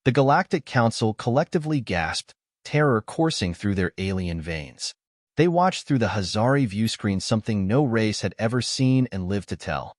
The Galactic Council collectively gasped, terror coursing through their alien veins. They watched through the Hazari viewscreen something no race had ever seen and lived to tell.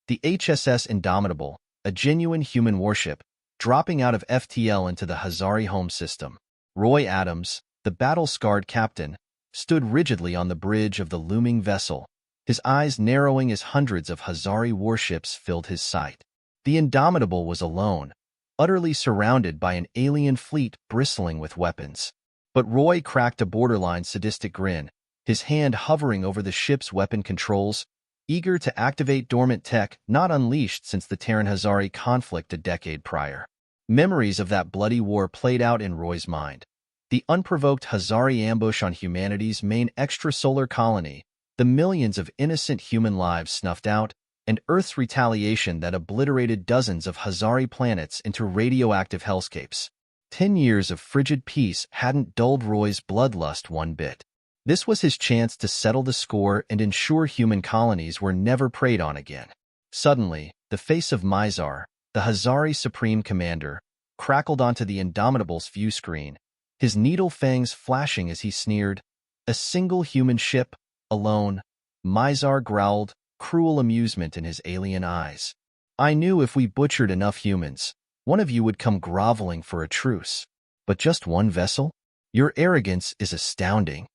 The HSS Indomitable, a genuine human warship, dropping out of FTL into the Hazari home system. Roy Adams, the battle-scarred captain, stood rigidly on the bridge of the looming vessel, his eyes narrowing as hundreds of Hazari warships filled his sight. The Indomitable was alone, utterly surrounded by an alien fleet bristling with weapons. But Roy cracked a borderline sadistic grin, his hand hovering over the ship's weapon controls, eager to activate dormant tech not unleashed since the Terran-Hazari conflict a decade prior. Memories of that bloody war played out in Roy's mind. The unprovoked Hazari ambush on humanity's main extrasolar colony, the millions of innocent human lives snuffed out, and Earth's retaliation that obliterated dozens of Hazari planets into radioactive hellscapes. 10 years of frigid peace hadn't dulled Roy's bloodlust one bit. This was his chance to settle the score and ensure human colonies were never preyed on again. Suddenly, the face of Mizar, the Hazari Supreme Commander, crackled onto the Indomitable's view screen, his needle fangs flashing as he sneered. A single human ship, alone. Mizar growled, cruel amusement in his alien eyes. I knew if we butchered enough humans, one of you would come groveling for a truce. But just one vessel? Your arrogance is astounding.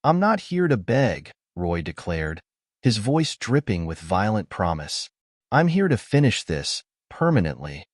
I'm not here to beg, Roy declared, his voice dripping with violent promise. I'm here to finish this, permanently.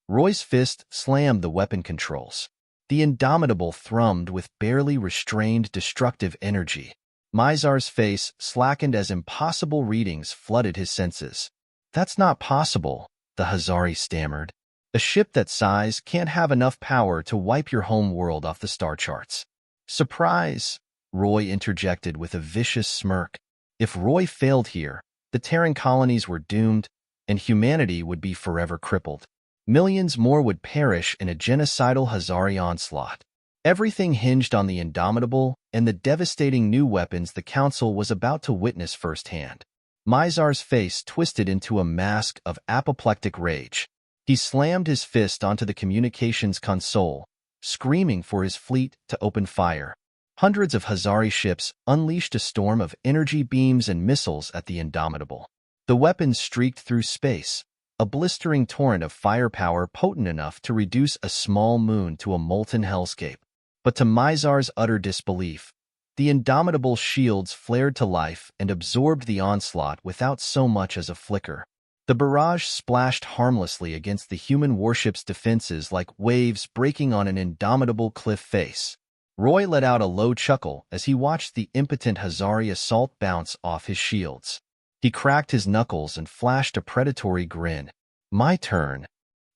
Roy's fist slammed the weapon controls. The Indomitable thrummed with barely restrained destructive energy. Mizar's face slackened as impossible readings flooded his senses. That's not possible, the Hazari stammered. A ship that size can't have enough power to wipe your home world off the star charts. Surprise, Roy interjected with a vicious smirk. If Roy failed here, the Terran colonies were doomed, and humanity would be forever crippled. Millions more would perish in a genocidal Hazari onslaught. Everything hinged on the Indomitable and the devastating new weapons the Council was about to witness firsthand. Mizar's face twisted into a mask of apoplectic rage. He slammed his fist onto the communications console, screaming for his fleet to open fire. Hundreds of Hazari ships unleashed a storm of energy beams and missiles at the Indomitable. The weapons streaked through space, a blistering torrent of firepower potent enough to reduce a small moon to a molten hellscape. But to Mizar's utter disbelief, the Indomitable's shields flared to life and absorbed the onslaught without so much as a flicker. The barrage splashed harmlessly against the human warship's defenses like waves breaking on an indomitable cliff face. Roy let out a low chuckle as he watched the impotent Hazari assault bounce off his shields. He cracked his knuckles and flashed a predatory grin. My turn.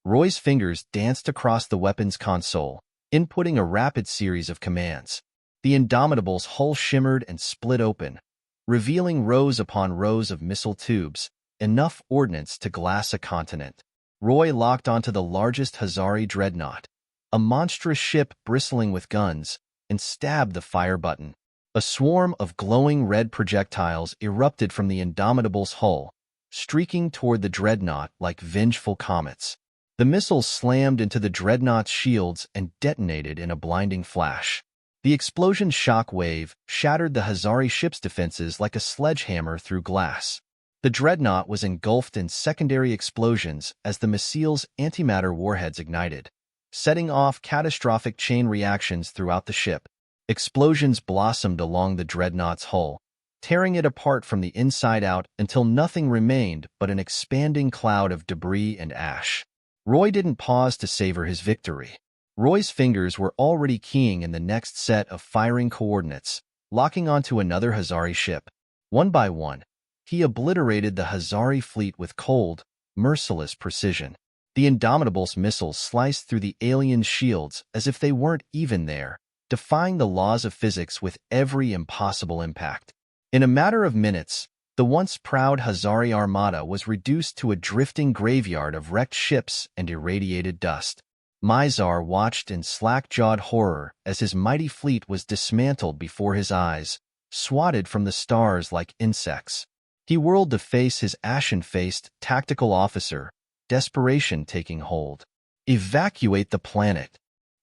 Roy's fingers danced across the weapons console, inputting a rapid series of commands. The Indomitable's hull shimmered and split open, revealing rows upon rows of missile tubes, enough ordnance to glass a continent. Roy locked onto the largest Hazari dreadnought, a monstrous ship bristling with guns, and stabbed the fire button. A swarm of glowing red projectiles erupted from the Indomitable's hull, streaking toward the dreadnought like vengeful comets. The missiles slammed into the dreadnought's shields and detonated in a blinding flash. The explosion's shock wave shattered the Hazari ship's defenses like a sledgehammer through glass. The dreadnought was engulfed in secondary explosions as the missile's antimatter warheads ignited, setting off catastrophic chain reactions throughout the ship. Explosions blossomed along the dreadnought's hull, tearing it apart from the inside out until nothing remained but an expanding cloud of debris and ash. Roy didn't pause to savor his victory. Roy's fingers were already keying in the next set of firing coordinates, locking onto another Hazari ship. One by one, he obliterated the Hazari fleet with cold, merciless precision. The Indomitable's missiles sliced through the aliens' shields as if they weren't even there, defying the laws of physics with every impossible impact. In a matter of minutes, the once proud Hazari armada was reduced to a drifting graveyard of wrecked ships and irradiated dust. Mizar watched in slack-jawed horror as his mighty fleet was dismantled before his eyes, swatted from the stars like insects. He whirled to face his ashen-faced tactical officer, desperation taking hold. Evacuate the planet,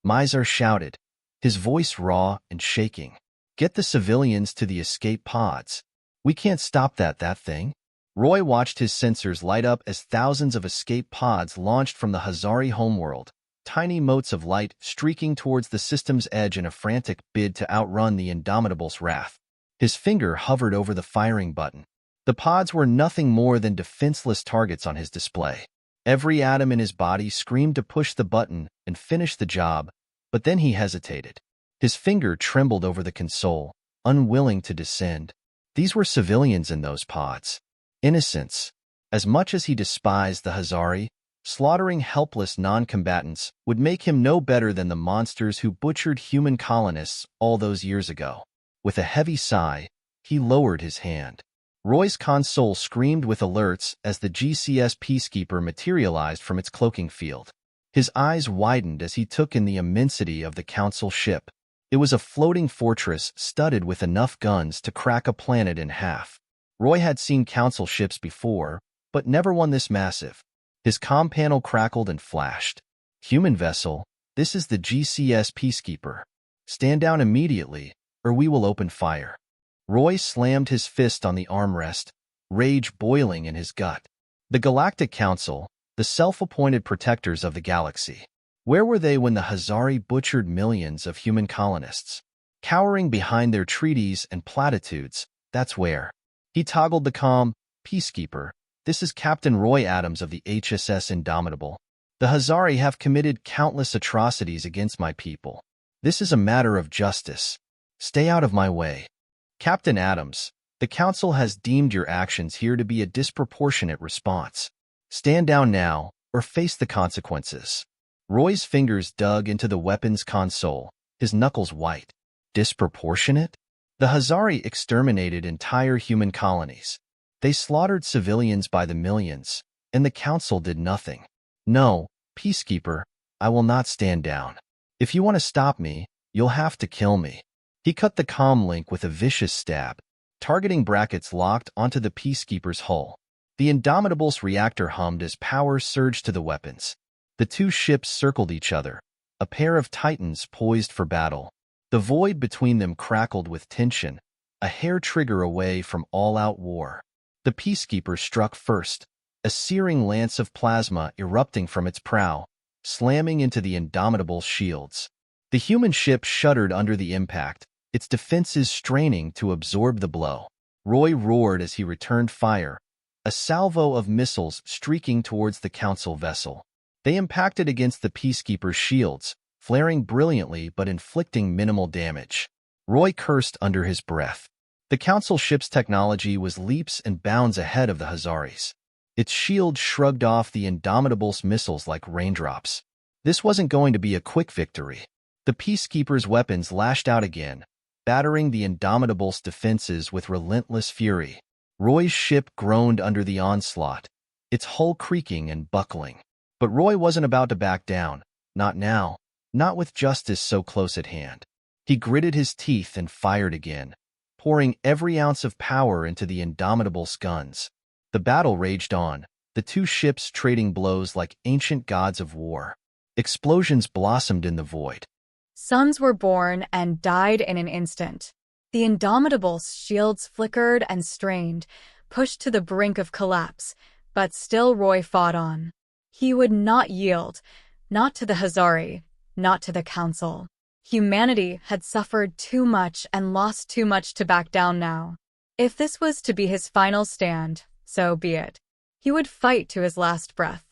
Mizar shouted, his voice raw and shaking. Get the civilians to the escape pods. We can't stop that thing. Roy watched his sensors light up as thousands of escape pods launched from the Hazari homeworld, tiny motes of light streaking towards the system's edge in a frantic bid to outrun the Indomitable's wrath. His finger hovered over the firing button. The pods were nothing more than defenseless targets on his display. Every atom in his body screamed to push the button and finish the job, but then he hesitated. His finger trembled over the console, unwilling to descend. These were civilians in those pods. Innocents. As much as he despised the Hazari, slaughtering helpless non-combatants would make him no better than the monsters who butchered human colonists all those years ago. With a heavy sigh, he lowered his hand. Roy's console screamed with alerts as the GCS Peacekeeper materialized from its cloaking field. His eyes widened as he took in the immensity of the Council ship. It was a floating fortress studded with enough guns to crack a planet in half. Roy had seen Council ships before, but never one this massive. His comm panel crackled and flashed. Human vessel, this is the GCS Peacekeeper. Stand down immediately, or we will open fire. Roy slammed his fist on the armrest, rage boiling in his gut. The Galactic Council, the self-appointed protectors of the galaxy. Where were they when the Hazari butchered millions of human colonists? Cowering behind their treaties and platitudes, that's where. He toggled the comm. Peacekeeper, this is Captain Roy Adams of the HSS Indomitable. The Hazari have committed countless atrocities against my people. This is a matter of justice. Stay out of my way. Captain Adams, the Council has deemed your actions here to be a disproportionate response. Stand down now, or face the consequences. Roy's fingers dug into the weapons console, his knuckles white. Disproportionate? The Hazari exterminated entire human colonies. They slaughtered civilians by the millions, and the Council did nothing. No, Peacekeeper, I will not stand down. If you want to stop me, you'll have to kill me. He cut the comm link with a vicious stab. Targeting brackets locked onto the Peacekeeper's hull. The Indomitable's reactor hummed as power surged to the weapons. The two ships circled each other, a pair of titans poised for battle. The void between them crackled with tension, a hair trigger away from all-out war. The Peacekeeper struck first, a searing lance of plasma erupting from its prow, slamming into the Indomitable's shields. The human ship shuddered under the impact, its defenses straining to absorb the blow. Roy roared as he returned fire, a salvo of missiles streaking towards the Council vessel. They impacted against the Peacekeeper's shields, flaring brilliantly but inflicting minimal damage. Roy cursed under his breath. The Council ship's technology was leaps and bounds ahead of the Hazaris. Its shield shrugged off the Indomitable's missiles like raindrops. This wasn't going to be a quick victory. The Peacekeeper's weapons lashed out again, battering the Indomitable's defenses with relentless fury. Roy's ship groaned under the onslaught, its hull creaking and buckling. But Roy wasn't about to back down. Not now. Not with justice so close at hand. He gritted his teeth and fired again, pouring every ounce of power into the Indomitable's guns. The battle raged on, the two ships trading blows like ancient gods of war. Explosions blossomed in the void. Suns were born and died in an instant. The Indomitable's shields flickered and strained, pushed to the brink of collapse, but still Roy fought on. He would not yield, not to the Hazari, not to the Council. Humanity had suffered too much and lost too much to back down now. If this was to be his final stand, so be it. He would fight to his last breath.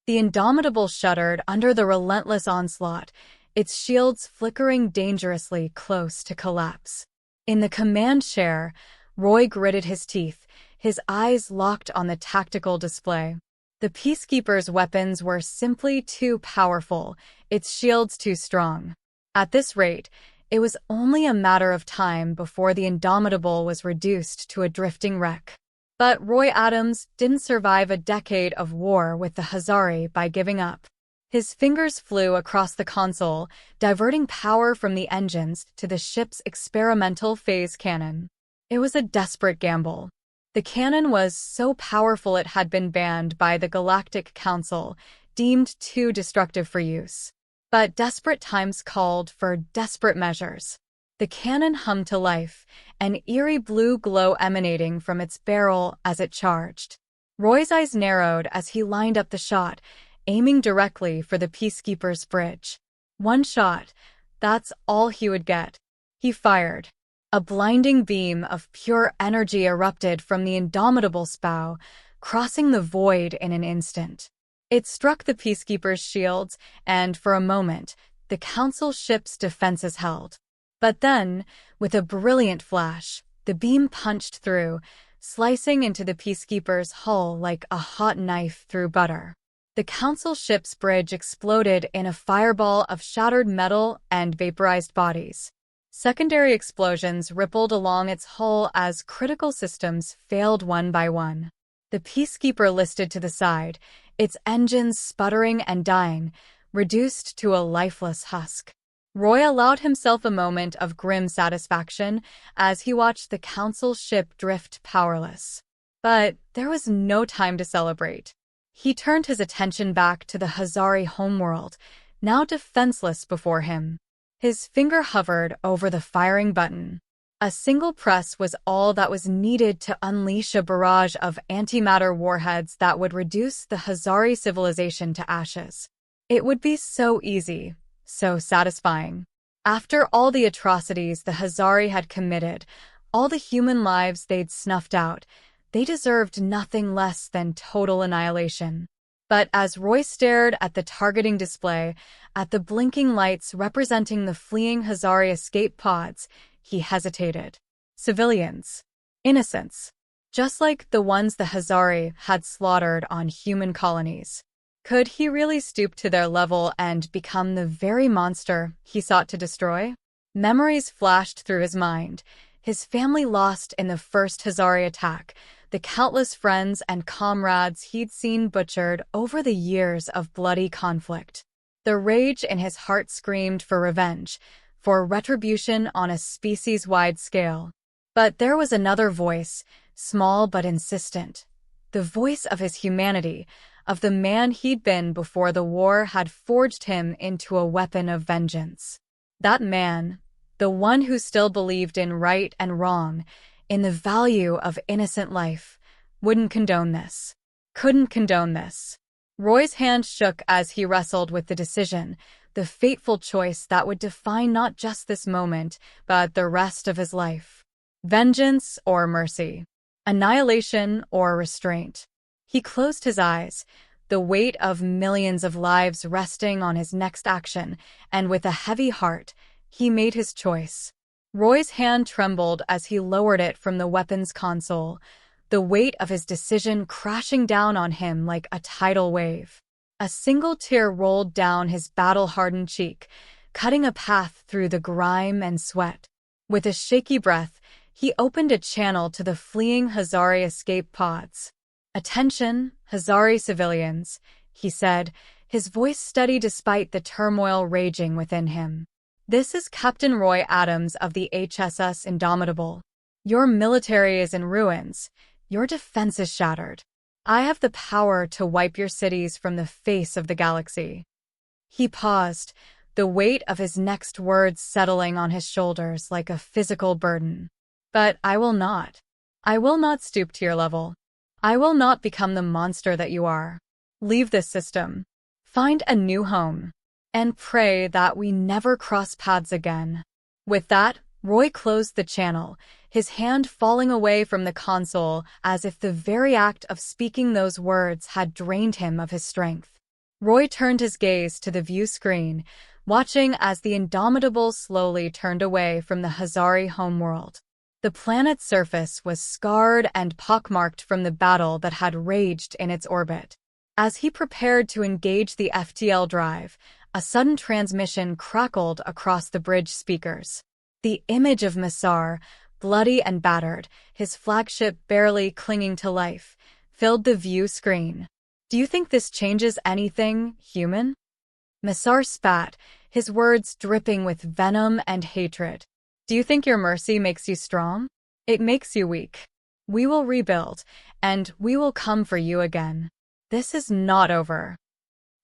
The Indomitable shuddered under the relentless onslaught, its shields flickering dangerously close to collapse. In the command chair, Roy gritted his teeth, his eyes locked on the tactical display. The Peacekeeper's weapons were simply too powerful, its shields too strong. At this rate, it was only a matter of time before the Indomitable was reduced to a drifting wreck. But Roy Adams didn't survive a decade of war with the Hazari by giving up. His fingers flew across the console, diverting power from the engines to the ship's experimental phase cannon. It was a desperate gamble. The cannon was so powerful it had been banned by the Galactic Council, deemed too destructive for use. But desperate times called for desperate measures. The cannon hummed to life, an eerie blue glow emanating from its barrel as it charged. Roy's eyes narrowed as he lined up the shot, aiming directly for the Peacekeeper's bridge. One shot, that's all he would get. He fired. A blinding beam of pure energy erupted from the Indomitable's bow, crossing the void in an instant. It struck the Peacekeeper's shields, and for a moment, the Council ship's defenses held. But then, with a brilliant flash, the beam punched through, slicing into the Peacekeeper's hull like a hot knife through butter. The Council ship's bridge exploded in a fireball of shattered metal and vaporized bodies. Secondary explosions rippled along its hull as critical systems failed one by one. The Peacekeeper listed to the side, its engines sputtering and dying, reduced to a lifeless husk. Roy allowed himself a moment of grim satisfaction as he watched the Council ship drift powerless. But there was no time to celebrate. He turned his attention back to the Hazari homeworld, now defenseless before him. His finger hovered over the firing button. A single press was all that was needed to unleash a barrage of antimatter warheads that would reduce the Hazari civilization to ashes. It would be so easy. So satisfying. After all the atrocities the Hazari had committed, all the human lives they'd snuffed out, they deserved nothing less than total annihilation. But as Roy stared at the targeting display, at the blinking lights representing the fleeing Hazari escape pods, he hesitated. Civilians. Innocents. Just like the ones the Hazari had slaughtered on human colonies. Could he really stoop to their level and become the very monster he sought to destroy? Memories flashed through his mind. His family lost in the first Hazari attack, the countless friends and comrades he'd seen butchered over the years of bloody conflict. The rage in his heart screamed for revenge, for retribution on a species-wide scale. But there was another voice, small but insistent. The voice of his humanity, of the man he'd been before the war had forged him into a weapon of vengeance. That man, the one who still believed in right and wrong, in the value of innocent life, wouldn't condone this. Couldn't condone this. Roy's hand shook as he wrestled with the decision, the fateful choice that would define not just this moment, but the rest of his life. Vengeance or mercy. Annihilation or restraint. He closed his eyes, the weight of millions of lives resting on his next action, and with a heavy heart, he made his choice. Roy's hand trembled as he lowered it from the weapons console, the weight of his decision crashing down on him like a tidal wave. A single tear rolled down his battle-hardened cheek, cutting a path through the grime and sweat. With a shaky breath, he opened a channel to the fleeing Hazari escape pods. "Attention, Hazari civilians," he said, his voice steady despite the turmoil raging within him. "This is Captain Roy Adams of the HSS Indomitable. Your military is in ruins. Your defense is shattered. I have the power to wipe your cities from the face of the galaxy." He paused, the weight of his next words settling on his shoulders like a physical burden. "But I will not. I will not stoop to your level. I will not become the monster that you are. Leave this system. Find a new home. And pray that we never cross paths again." With that, Roy closed the channel, his hand falling away from the console as if the very act of speaking those words had drained him of his strength. Roy turned his gaze to the view screen, watching as the Indomitable slowly turned away from the Hazari homeworld. The planet's surface was scarred and pockmarked from the battle that had raged in its orbit. As he prepared to engage the FTL drive, a sudden transmission crackled across the bridge speakers. The image of Massar, bloody and battered, his flagship barely clinging to life, filled the view screen. "Do you think this changes anything, human?" Massar spat, his words dripping with venom and hatred. "Do you think your mercy makes you strong? It makes you weak. We will rebuild, and we will come for you again. This is not over."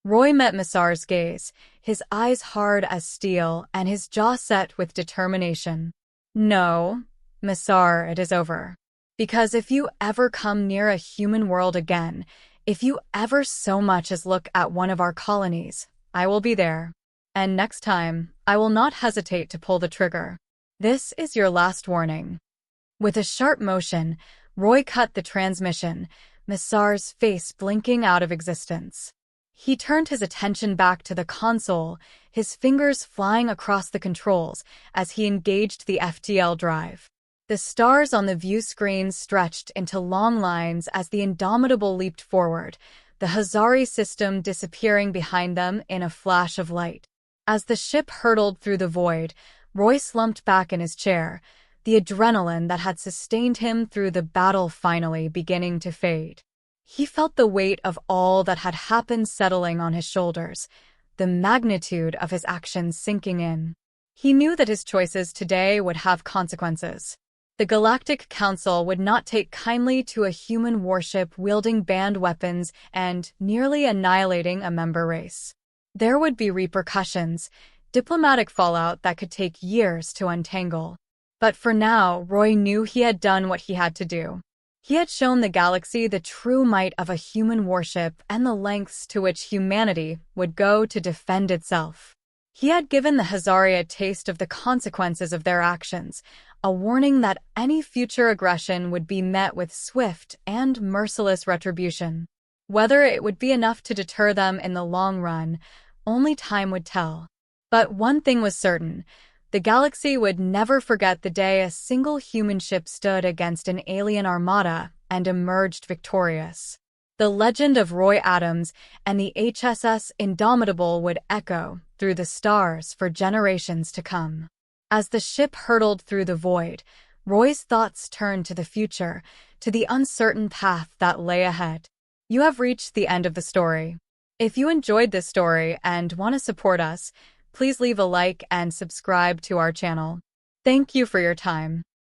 Roy met Massar's gaze, his eyes hard as steel and his jaw set with determination. No, Massar, it is over. Because if you ever come near a human world again, if you ever so much as look at one of our colonies, I will be there. And next time, I will not hesitate to pull the trigger. This is your last warning. With a sharp motion, Roy cut the transmission, Massar's face blinking out of existence. He turned his attention back to the console, his fingers flying across the controls as he engaged the FTL drive. The stars on the view screen stretched into long lines as the Indomitable leaped forward, the Hazari system disappearing behind them in a flash of light. As the ship hurtled through the void, Roy slumped back in his chair, the adrenaline that had sustained him through the battle finally beginning to fade. He felt the weight of all that had happened settling on his shoulders, the magnitude of his actions sinking in. He knew that his choices today would have consequences. The Galactic Council would not take kindly to a human warship wielding banned weapons and nearly annihilating a member race. There would be repercussions, diplomatic fallout that could take years to untangle. But for now, Roy knew he had done what he had to do. He had shown the galaxy the true might of a human warship and the lengths to which humanity would go to defend itself. He had given the Hazari a taste of the consequences of their actions, a warning that any future aggression would be met with swift and merciless retribution. Whether it would be enough to deter them in the long run, only time would tell. But one thing was certain. The galaxy would never forget the day a single human ship stood against an alien armada and emerged victorious. The legend of Roy Adams and the HSS Indomitable would echo through the stars for generations to come. As the ship hurtled through the void, Roy's thoughts turned to the future, to the uncertain path that lay ahead. You have reached the end of the story. If you enjoyed this story and want to support us, please leave a like and subscribe to our channel. Thank you for your time.